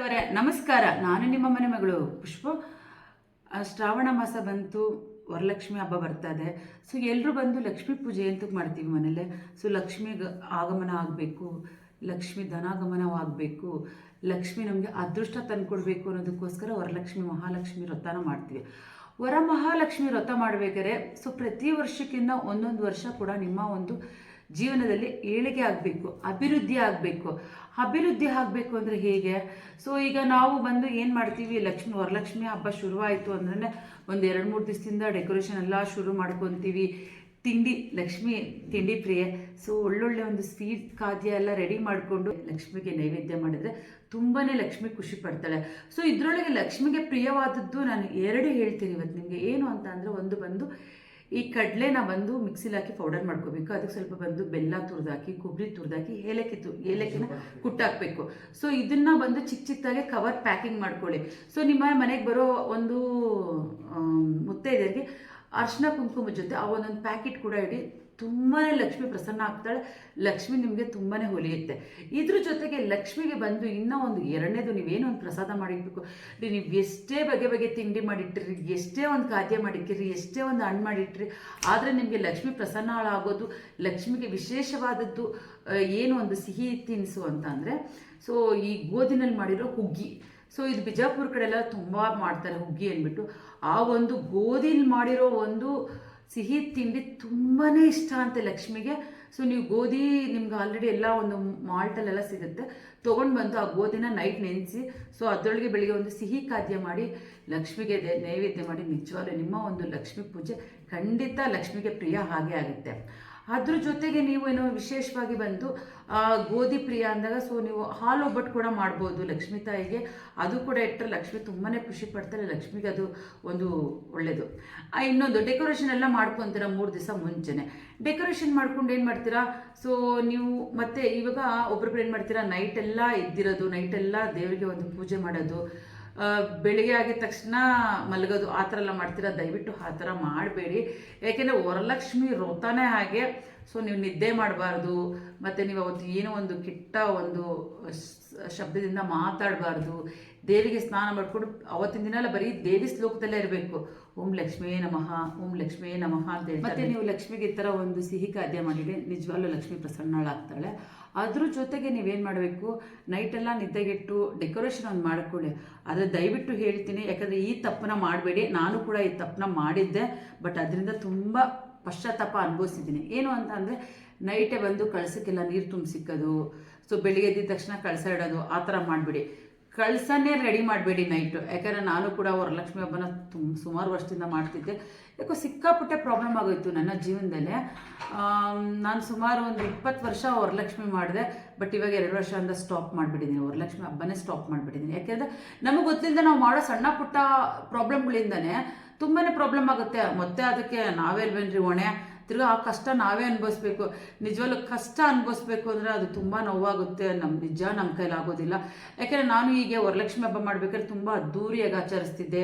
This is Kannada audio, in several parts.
ವೀಕ್ಷಕರೇ ನಮಸ್ಕಾರ. ನಾನು ನಿಮ್ಮ ಮನೆ ಮಗಳು ಪುಷ್ಪ. ಶ್ರಾವಣ ಮಾಸ ಬಂತು, ವರಲಕ್ಷ್ಮಿ ಹಬ್ಬ ಬರ್ತದೆ. ಸೊ ಎಲ್ಲರೂ ಬಂದು ಲಕ್ಷ್ಮೀ ಪೂಜೆ ಅಂತ ಮಾಡ್ತೀವಿ ಮನೇಲೆ. ಸೊ ಲಕ್ಷ್ಮಿಗೆ ಆಗಮನ ಆಗಬೇಕು, ಲಕ್ಷ್ಮಿ ಧನಾಗಮನವಾಗಬೇಕು, ಲಕ್ಷ್ಮಿ ನಮಗೆ ಅದೃಷ್ಟ ತಂದುಕೊಡ್ಬೇಕು ಅನ್ನೋದಕ್ಕೋಸ್ಕರ ವರಲಕ್ಷ್ಮಿ ಮಹಾಲಕ್ಷ್ಮಿ ವ್ರತನ ಮಾಡ್ತೀವಿ. ವರಮಹಾಲಕ್ಷ್ಮಿ ವ್ರತ ಮಾಡಬೇಕಾದ್ರೆ ಸೊ ಪ್ರತಿ ವರ್ಷಕ್ಕಿಂತ ಒಂದೊಂದು ವರ್ಷ ಕೂಡ ನಿಮ್ಮ ಒಂದು ಜೀವನದಲ್ಲಿ ಏಳಿಗೆ ಆಗಬೇಕು, ಅಭಿವೃದ್ಧಿ ಆಗಬೇಕು ಅಂದರೆ ಹೇಗೆ? ಸೊ ಈಗ ನಾವು ಬಂದು ಏನು ಮಾಡ್ತೀವಿ, ವರಲಕ್ಷ್ಮಿ ಹಬ್ಬ ಶುರುವಾಯಿತು ಅಂದ್ರೆ ಒಂದು 2-3 ದಿವಸದಿಂದ ಡೆಕೋರೇಷನ್ ಎಲ್ಲ ಶುರು ಮಾಡ್ಕೊತೀವಿ. ಲಕ್ಷ್ಮಿ ತಿಂಡಿ ಪ್ರಿಯೆ. ಸೊ ಒಳ್ಳೊಳ್ಳೆ ಒಂದು ಸ್ವೀಟ್ ಖಾದ್ಯ ಎಲ್ಲ ರೆಡಿ ಮಾಡಿಕೊಂಡು ಲಕ್ಷ್ಮಿಗೆ ನೈವೇದ್ಯ ಮಾಡಿದರೆ ತುಂಬಾ ಲಕ್ಷ್ಮಿ ಖುಷಿ ಪಡ್ತಾಳೆ. ಸೊ ಇದರೊಳಗೆ ಲಕ್ಷ್ಮಿಗೆ ಪ್ರಿಯವಾದದ್ದು ನಾನು 2 ಹೇಳ್ತೀನಿ ಇವತ್ತು ನಿಮಗೆ. ಏನು ಅಂತ ಅಂದರೆ, ಒಂದು ಬಂದು ಈ ಕಡಲೆನ ಬಂದು ಮಿಕ್ಸಿಲಿ ಹಾಕಿ ಪೌಡರ್ ಮಾಡ್ಕೋಬೇಕು. ಅದಕ್ಕೆ ಸ್ವಲ್ಪ ಬಂದು ಬೆಲ್ಲ ತುರಿದಾಕಿ, ಕೊಬ್ಬರಿ ತುರಿದಾಕಿ, ಏಲಕ್ಕಿನ ಕುಟ್ಟಾಕಬೇಕು. ಸೊ ಇದನ್ನ ಬಂದು ಚಿಕ್ಕದಾಗಿ ಕವರ್ ಪ್ಯಾಕಿಂಗ್ ಮಾಡ್ಕೊಳ್ಳಿ. ಸೊ ನಿಮ್ಮ ಮನೆಗೆ ಬರೋ ಒಂದು ಮುತ್ತೈದೆಯರಿಗೆ ಅರ್ಶಿನ ಕುಂಕುಮ ಜೊತೆ ಆ ಒಂದೊಂದು ಪ್ಯಾಕೆಟ್ ಕೂಡ ಇಡಿ. ತುಂಬಾ ಲಕ್ಷ್ಮಿ ಪ್ರಸನ್ನ ಆಗ್ತಾಳೆ, ಲಕ್ಷ್ಮಿ ನಿಮಗೆ ತುಂಬಾ ಹೊಲಿಯುತ್ತೆ. ಇದ್ರ ಜೊತೆಗೆ ಲಕ್ಷ್ಮಿಗೆ ಬಂದು ಇನ್ನೂ ಒಂದು 2ನೇದು, ನೀವೇನೋ ಒಂದು ಪ್ರಸಾದ ಮಾಡಿರ್ಬೇಕು. ನೀವು ಎಷ್ಟೇ ಬಗೆ ತಿಂಡಿ ಮಾಡಿಟ್ಟಿರಿ, ಎಷ್ಟೇ ಒಂದು ಖಾದ್ಯ ಮಾಡಿಟ್ಟಿರಿ, ಎಷ್ಟೇ ಒಂದು ಹಣ್ಣು ಮಾಡಿಟ್ರಿ, ಆದರೆ ನಿಮಗೆ ಲಕ್ಷ್ಮಿ ಪ್ರಸನ್ನ ಆಗೋದು. ಲಕ್ಷ್ಮಿಗೆ ವಿಶೇಷವಾದದ್ದು ಏನು ಒಂದು ಸಿಹಿ ತಿನಿಸು ಅಂತ ಅಂದರೆ, ಸೊ ಈ ಗೋಧಿನಲ್ಲಿ ಮಾಡಿರೋ ಹುಗ್ಗಿ. ಸೊ ಇದು ಬಿಜಾಪುರ ಕಡೆ ಎಲ್ಲ ತುಂಬ ಮಾಡ್ತಾರೆ ಹುಗ್ಗಿ ಅಂದ್ಬಿಟ್ಟು. ಆ ಒಂದು ಗೋಧಿಲಿ ಮಾಡಿರೋ ಒಂದು ಸಿಹಿ ತಿಂಡಿ ತುಂಬಾ ಇಷ್ಟ ಅಂತೆ ಲಕ್ಷ್ಮಿಗೆ. ಸೊ ನೀವು ಗೋಧಿ ನಿಮ್ಗೆ ಆಲ್ರೆಡಿ ಎಲ್ಲ ಒಂದು ಮಾಲ್ಟಲ್ಲೆಲ್ಲ ಸಿಗುತ್ತೆ, ತೊಗೊಂಡು ಬಂದು ಆ ಗೋಧಿನ ನೈಟ್ ನೆನೆಸಿ, ಸೊ ಅದರೊಳಗೆ ಬೆಳಿಗ್ಗೆ ಒಂದು ಸಿಹಿ ಖಾದ್ಯ ಮಾಡಿ ಲಕ್ಷ್ಮಿಗೆ ನೈವೇದ್ಯ ಮಾಡಿ, ನಿಜವಾಗ್ಲೂ ನಿಮ್ಮ ಒಂದು ಲಕ್ಷ್ಮೀ ಪೂಜೆ ಖಂಡಿತ ಲಕ್ಷ್ಮಿಗೆ ಪ್ರಿಯ ಹಾಗೆ ಆಗುತ್ತೆ. ಅದ್ರ ಜೊತೆಗೆ ನೀವು ಏನೋ ವಿಶೇಷವಾಗಿ ಬಂದು ಗೋಧಿ ಪ್ರಿಯ ಅಂದಾಗ ಸೊ ನೀವು ಹಾಲು ಒಬ್ಬಟ್ಟು ಕೂಡ ಮಾಡ್ಬೋದು ಲಕ್ಷ್ಮೀ ತಾಯಿಗೆ. ಅದು ಕೂಡ ಇಟ್ಟರೆ ಲಕ್ಷ್ಮಿ ತುಂಬಾ ಖುಷಿ ಪಡ್ತಾರೆ, ಲಕ್ಷ್ಮಿಗೆ ಅದು ಒಂದು ಒಳ್ಳೆಯದು. ಇನ್ನೊಂದು ಡೆಕೋರೇಷನ್ ಎಲ್ಲ ಮಾಡ್ಕೊತೀರ 3 ದಿವಸ ಮುಂಚೆನೆ. ಡೆಕೋರೇಷನ್ ಮಾಡ್ಕೊಂಡು ಏನು ಮಾಡ್ತೀರಾ, ಸೊ ನೀವು ಮತ್ತೆ ಇವಾಗ ಒಬ್ಬೊಬ್ರು ಏನು ಮಾಡ್ತೀರಾ, ನೈಟೆಲ್ಲ ಇದ್ದಿರೋದು, ನೈಟೆಲ್ಲ ದೇವರಿಗೆ ಒಂದು ಪೂಜೆ ಮಾಡೋದು, ಬೆಳಿಗ್ಗೆ ಆಗಿದ ತಕ್ಷಣ ಮಲಗೋದು, ಆ ಥರ ಎಲ್ಲ ಮಾಡ್ತೀರಾ. ದಯವಿಟ್ಟು ಆ ಥರ ಮಾಡಬೇಡಿ. ಯಾಕೆಂದರೆ ವರಲಕ್ಷ್ಮಿ ವ್ರತನೇ ಹಾಗೆ. ಸೊ ನೀವು ನಿದ್ದೆ ಮಾಡಬಾರ್ದು, ಮತ್ತು ನೀವು ಅವತ್ತು ಏನೋ ಒಂದು ಕೆಟ್ಟ ಒಂದು ಶಬ್ದದಿಂದ ಮಾತಾಡಬಾರ್ದು. ದೇವಿಗೆ ಸ್ನಾನ ಮಾಡಿಕೊಂಡು ಅವತ್ತಿನ ದಿನ ಎಲ್ಲ ಬರೀ ದೇವಿ ಶ್ಲೋಕದಲ್ಲೇ ಇರಬೇಕು. ಓಂ ಲಕ್ಷ್ಮೀ ನಮಃ, ಓಂ ಲಕ್ಷ್ಮೀ ನಮಃ ಅಂತ ಹೇಳಿ ಮತ್ತೆ ನೀವು ಲಕ್ಷ್ಮಿಗೆ ಈ ಥರ ಒಂದು ಸಿಹಿ ಖಾದ್ಯ ಮಾಡಿದರೆ ನಿಜವಾಗ್ಲೂ ಲಕ್ಷ್ಮಿ ಪ್ರಸನ್ನಳಾಗ್ತಾಳೆ. ಅದ್ರ ಜೊತೆಗೆ ನೀವೇನು ಮಾಡಬೇಕು, ನೈಟೆಲ್ಲ ನಿದ್ದೆಗೆಟ್ಟು ಡೆಕೋರೇಷನ್ ಒಂದು ಮಾಡ್ಕೊಳ್ಳಿ. ಆದರೆ ದಯವಿಟ್ಟು ಹೇಳ್ತೀನಿ, ಯಾಕಂದರೆ ಈ ತಪ್ಪನ್ನ ಮಾಡಬೇಡಿ. ನಾನು ಕೂಡ ಈ ತಪ್ಪನ್ನ ಮಾಡಿದ್ದೆ, ಬಟ್ ಅದರಿಂದ ತುಂಬ ಪಶ್ಚಾತ್ತಾಪ ಅನುಭವಿಸಿದ್ದೀನಿ. ಏನು ಅಂತ ಅಂದರೆ, ನೈಟೇ ಬಂದು ಕಳಸಕ್ಕೆಲ್ಲ ನೀರು ತುಂಬಿಸಿಕ್ಕೋದು, ಸೊ ಬೆಳಿಗ್ಗೆ ಎದ್ದ ತಕ್ಷಣ ಕಳಸ ಇಡೋದು, ಆ ಥರ ಮಾಡಿಬಿಡಿ. ಕಳಸನ್ನೇ ರೆಡಿ ಮಾಡಬೇಡಿ ನೈಟು. ಯಾಕಂದರೆ ನಾನು ಕೂಡ ವರಲಕ್ಷ್ಮಿ ಹಬ್ಬನ ಸುಮಾರು ವರ್ಷದಿಂದ ಮಾಡ್ತಿದ್ದೆ. ಯಾಕೋ ಸಿಕ್ಕಾಪಟ್ಟೆ ಪ್ರಾಬ್ಲಮ್ ಆಗೋಯ್ತು ನನ್ನ ಜೀವನದಲ್ಲೇ. ನಾನು ಸುಮಾರು ಒಂದು 20 ವರ್ಷ ವರಲಕ್ಷ್ಮಿ ಮಾಡಿದೆ, ಬಟ್ ಇವಾಗ 2 ವರ್ಷದಿಂದ ಸ್ಟಾಪ್ ಮಾಡಿಬಿಟ್ಟಿದ್ದೀನಿ. ವರಲಕ್ಷ್ಮಿ ಹಬ್ಬನೇ ಸ್ಟಾಪ್ ಮಾಡಿಬಿಟ್ಟಿದ್ದೀನಿ. ಯಾಕೆಂದರೆ ನಮಗೆ ಗೊತ್ತಿಲ್ಲದೆ ನಾವು ಮಾಡೋ ಸಣ್ಣ ಪುಟ್ಟ ಪ್ರಾಬ್ಲಮ್ಗಳಿಂದನೇ ತುಂಬಾ ಪ್ರಾಬ್ಲಮ್ ಆಗುತ್ತೆ. ಮತ್ತೆ ಅದಕ್ಕೆ ನಾವೇ ಬನ್ರಿ ಹೊಣೆ, ತಿರ್ಗಿ ಆ ಕಷ್ಟ ನಾವೇ ಅನುಭವಿಸ್ಬೇಕು. ನಿಜವಾಗ್ಲೂ ಕಷ್ಟ ಅನುಭವಿಸ್ಬೇಕು ಅಂದರೆ ಅದು ತುಂಬ ನೋವಾಗುತ್ತೆ. ನಮ್ಮ ಕೈಲಾಗೋದಿಲ್ಲ. ಯಾಕೆಂದರೆ ನಾನು ಹೀಗೆ ವರಲಕ್ಷ್ಮಿ ಹಬ್ಬ ಮಾಡ್ಬೇಕಾದ್ರೆ ತುಂಬ ಅದ್ದೂರಿಯಾಗಿ ಆಚರಿಸ್ತಿದ್ದೆ.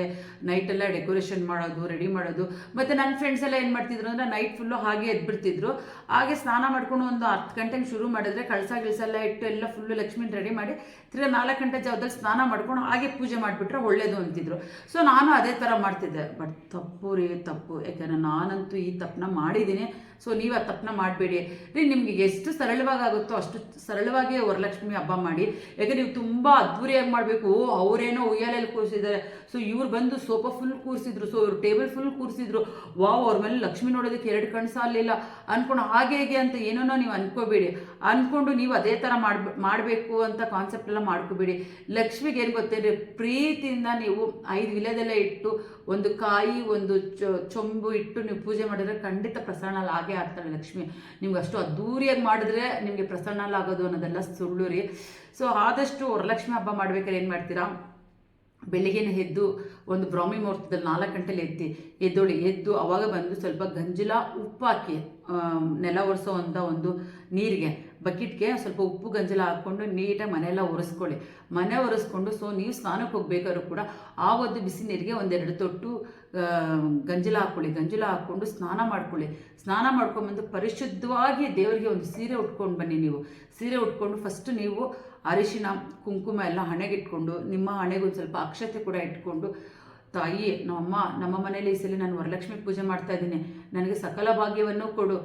ನೈಟೆಲ್ಲ ಡೆಕೋರೇಷನ್ ಮಾಡೋದು, ರೆಡಿ ಮಾಡೋದು. ಮತ್ತು ನನ್ನ ಫ್ರೆಂಡ್ಸ್ ಎಲ್ಲ ಏನು ಮಾಡ್ತಿದ್ರು ಅಂದರೆ, ನೈಟ್ ಫುಲ್ಲು ಹಾಗೆ ಎದ್ಬಿಡ್ತಿದ್ರು. ಹಾಗೆ ಸ್ನಾನ ಮಾಡ್ಕೊಂಡು ಒಂದು 10 ಗಂಟೆಗೆ ಶುರು ಮಾಡಿದ್ರೆ ಕಳಸ ಗಿಳಸೆಲ್ಲ ಇಟ್ಟು ಎಲ್ಲ ಫುಲ್ಲು ಲಕ್ಷ್ಮಿನ ರೆಡಿ ಮಾಡಿ, ತಿರ್ಗಿ 4 ಗಂಟೆ ಜಾವದಲ್ಲಿ ಸ್ನಾನ ಮಾಡ್ಕೊಂಡು ಹಾಗೆ ಪೂಜೆ ಮಾಡಿಬಿಟ್ರೆ ಒಳ್ಳೇದು ಅಂತಿದ್ರು. ಸೊ ನಾನು ಅದೇ ಥರ ಮಾಡ್ತಿದ್ದೆ. ಬಟ್ ತಪ್ಪು ತಪ್ಪು. ಯಾಕೆಂದರೆ ನಾನಂತೂ ಈ ತಪ್ಪನ್ನ ಮಾಡಿದ್ದೀನಿ. ಸೊ ನೀವು ಆ ತಪ್ಪನ್ನ ಮಾಡಬೇಡಿ ರೀ. ನಿಮ್ಗೆ ಎಷ್ಟು ಸರಳವಾಗಿ ಆಗುತ್ತೋ ಅಷ್ಟು ಸರಳವಾಗಿ ವರಲಕ್ಷ್ಮಿ ಹಬ್ಬ ಮಾಡಿ. ಯಾಕೆ ನೀವು ತುಂಬ ಅದ್ದೂರಿಯಾಗಿ ಮಾಡಬೇಕು. ಅವರೇನೋ ಉಯ್ಯಾಲೆಯಲ್ಲಿ ಕೂರಿಸಿದ್ದಾರೆ, ಸೊ ಇವ್ರು ಬಂದು ಸೋಫಾ ಫುಲ್ ಕೂರಿಸಿದ್ರು, ಸೊ ಇವ್ರು ಟೇಬಲ್ ಫುಲ್ ಕೂರಿಸಿದ್ರು, ವಾವ್ ಅವ್ರ ಮೇಲೆ ಲಕ್ಷ್ಮಿ ನೋಡೋದಕ್ಕೆ 2 ಕಣ್ಣು ಸಾಲಿಲ್ಲ ಅನ್ಕೊಂಡು ಹಾಗೆ ಹೇಗೆ ಅಂತ ಏನೋ ನೀವು ಅನ್ಕೋಬೇಡಿ. ಅಂದ್ಕೊಂಡು ನೀವು ಅದೇ ಥರ ಮಾಡಬೇಕು ಅಂತ ಕಾನ್ಸೆಪ್ಟ್ ಎಲ್ಲ ಮಾಡ್ಕೋಬೇಡಿ. ಲಕ್ಷ್ಮಿಗೆ ಏನು ಗೊತ್ತೇನ್ರಿ, ಪ್ರೀತಿಯಿಂದ ನೀವು 5 ವಿಲೆದೆಲ್ಲ ಇಟ್ಟು, ಒಂದು ಕಾಯಿ, ಒಂದು ಚೊಂಬು ಇಟ್ಟು ನೀವು ಪೂಜೆ ಮಾಡಿದ್ರೆ ಖಂಡಿತ ಪ್ರಸನ್ನ ಹಾಗೆ ಆಗ್ತಾಳೆ ಲಕ್ಷ್ಮಿ. ನಿಮ್ಗೆ ಅಷ್ಟು ಅದ್ದೂರಿಯಾಗಿ ಮಾಡಿದ್ರೆ ನಿಮಗೆ ಪ್ರಸನ್ನ ಆಗೋದು ಅನ್ನೋದೆಲ್ಲ ಸುಳ್ಳು ರೀ. ಸೊ ಆದಷ್ಟು ವರಲಕ್ಷ್ಮಿ ಹಬ್ಬ ಮಾಡ್ಬೇಕಾದ್ರೆ ಏನು ಮಾಡ್ತೀರಾ, ಬೆಳಿಗ್ಗೆನೇ ಎದ್ದು ಒಂದು ಬ್ರಾಹ್ಮಿ ಮುಹೂರ್ತದಲ್ಲಿ 4 ಗಂಟೆಲಿ ಎದ್ದು ಅವಾಗ ಬಂದು ಸ್ವಲ್ಪ ಗಂಜಲ ಉಪ್ಪು ಹಾಕಿ, ನೆಲ ಒರೆಸೋ ಅಂತ ಒಂದು ನೀರಿಗೆ ಬಕೆಟ್ಗೆ ಸ್ವಲ್ಪ ಉಪ್ಪು ಗಂಜಲ ಹಾಕ್ಕೊಂಡು ನೀಟಾಗಿ ಮನೆಯೆಲ್ಲ ಒರೆಸ್ಕೊಳ್ಳಿ. ಮನೆ ಒರೆಸ್ಕೊಂಡು ಸೊ ನೀವು ಸ್ನಾನಕ್ಕೆ ಹೋಗ್ಬೇಕಾದ್ರೂ ಕೂಡ ಆ ಒಂದು ಬಿಸಿ ನೀರಿಗೆ 1-2 ತೊಟ್ಟು ಗಂಜಲ ಹಾಕ್ಕೊಂಡು ಸ್ನಾನ ಮಾಡ್ಕೊಳ್ಳಿ. ಸ್ನಾನ ಮಾಡ್ಕೊಂಡ್ಬಂದು ಪರಿಶುದ್ಧವಾಗಿ ದೇವರಿಗೆ ಒಂದು ಸೀರೆ ಉಟ್ಕೊಂಡು ಬನ್ನಿ. ನೀವು ಸೀರೆ ಉಟ್ಕೊಂಡು ಫಸ್ಟ್ ನೀವು ಅರಿಶಿನ ಕುಂಕುಮ ಎಲ್ಲ ಹಣೆಗಿಟ್ಕೊಂಡು ನಿಮ್ಮ ಹಣೆಗೊಂದು ಸ್ವಲ್ಪ ಅಕ್ಷತೆ ಕೂಡ ಇಟ್ಕೊಂಡು, ತಾಯಿ ನಮ್ಮ ಮನೇಲಿ ಈ ಸಲ ನಾನು ವರಲಕ್ಷ್ಮಿ ಪೂಜೆ ಮಾಡ್ತಾ ಇದ್ದೀನಿ, ನನಗೆ ಸಕಲ ಭಾಗ್ಯವನ್ನು ಕೊಡು,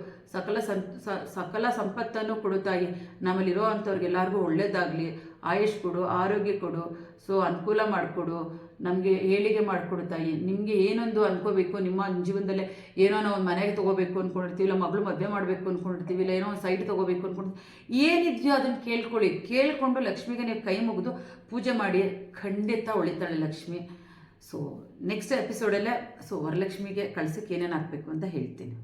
ಸಕಲ ಸಂಪತ್ತನ್ನು ಕೊಡು ತಾಯಿ, ನಮ್ಮಲ್ಲಿರೋ ಅಂಥವ್ರಿಗೆಲ್ಲರಿಗೂ ಒಳ್ಳೇದಾಗಲಿ, ಆಯುಷ್ ಕೊಡು, ಆರೋಗ್ಯ ಕೊಡು, ಸೊ ಅನುಕೂಲ ಮಾಡಿಕೊಡು, ನಮಗೆ ಏಳಿಗೆ ಮಾಡಿಕೊಡು ತಾಯಿ. ನಿಮಗೆ ಏನೊಂದು ಅನ್ಕೋಬೇಕು, ನಿಮ್ಮ ಜೀವನದಲ್ಲೇ ಏನೋ ನಾವು ಒಂದು ಮನೆಗೆ ತೊಗೋಬೇಕು ಅಂದ್ಕೊಂಡಿರ್ತೀವಿ, ಇಲ್ಲ ಮಗಳು ಮದುವೆ ಮಾಡಬೇಕು ಅಂದ್ಕೊಂಡಿರ್ತೀವಿ, ಇಲ್ಲ ಏನೋ ಒಂದು ಸೈಟ್ ತೊಗೋಬೇಕು ಅಂದ್ಕೊಂಡಿರ್ತೀವಿ, ಏನಿದೆಯೋ ಅದನ್ನು ಕೇಳಿಕೊಂಡು ಲಕ್ಷ್ಮಿಗೆ ನೀವು ಕೈ ಮುಗಿದು ಪೂಜೆ ಮಾಡಿ, ಖಂಡಿತ ಉಳಿತಾಳೆ ಲಕ್ಷ್ಮಿ. ಸೊ ನೆಕ್ಸ್ಟ್ ಎಪಿಸೋಡಲ್ಲೇ ವರಲಕ್ಷ್ಮಿಗೆ ಕಳ್ಸಕ್ಕೆ ಏನೇನು ಹಾಕಬೇಕು ಅಂತ ಹೇಳ್ತೀನಿ.